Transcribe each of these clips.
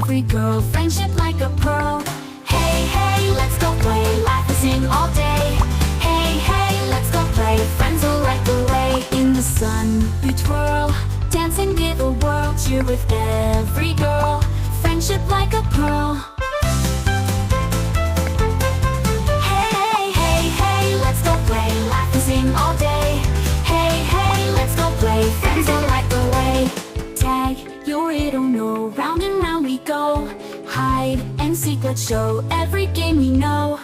every girl, friendship like a pearl. Hey, hey, let's go play, laugh and sing all day. Hey, hey, let's go play, friends will light the way. In the sun we twirl, dancing with a whirl, cheer with every girl, friendship like a pearl. Hey, hey, hey, let's go play, laugh and sing all day. Hey, hey, let's go play, friends will light the way. Tag, you're it or no, round and round we go. Hide and seek, let's show every game we know.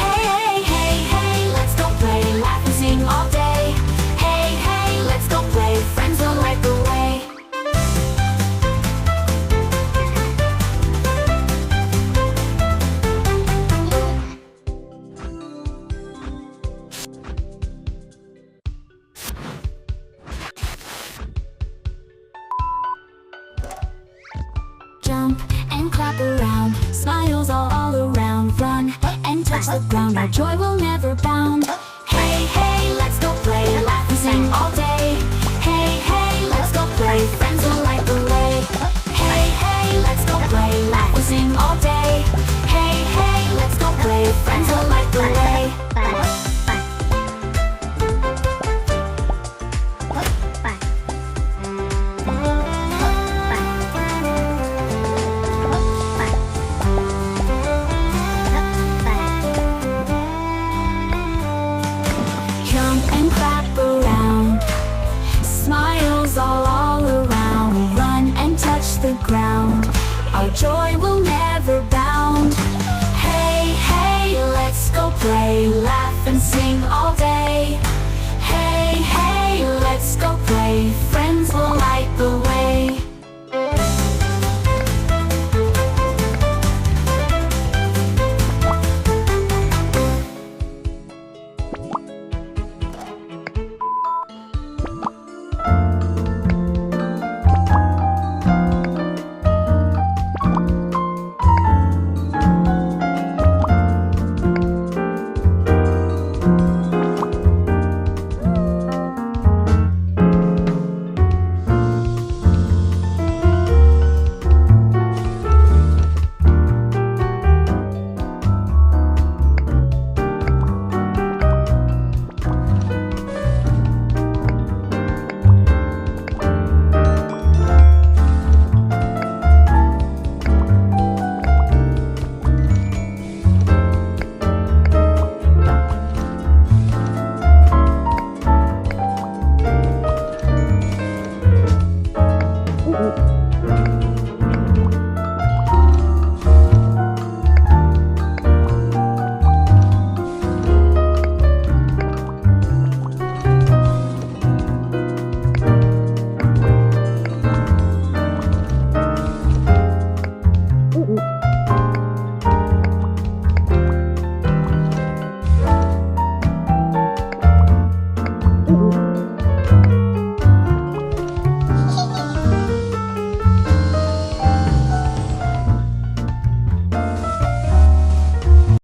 Hey, hey, hey, hey, let's go play, laugh and sing all day. Hey, hey, let's go play, friends will light the way. Jump and clap around, smiles all around. Run and touch the ground, our joy will never bound. Hey, hey, let's go play, laugh and sing all day. Hey, hey, let's go play, friends will light the way. Hey, hey, let's go play, laugh and sing all day. Hey, hey, let's go play, friends will light the way. And clap around, smiles all around. Run and touch the ground, our joy will never bound. Hey, hey, let's go play, laugh and sing all day. Hey, hey, let's go play, friends will light the way.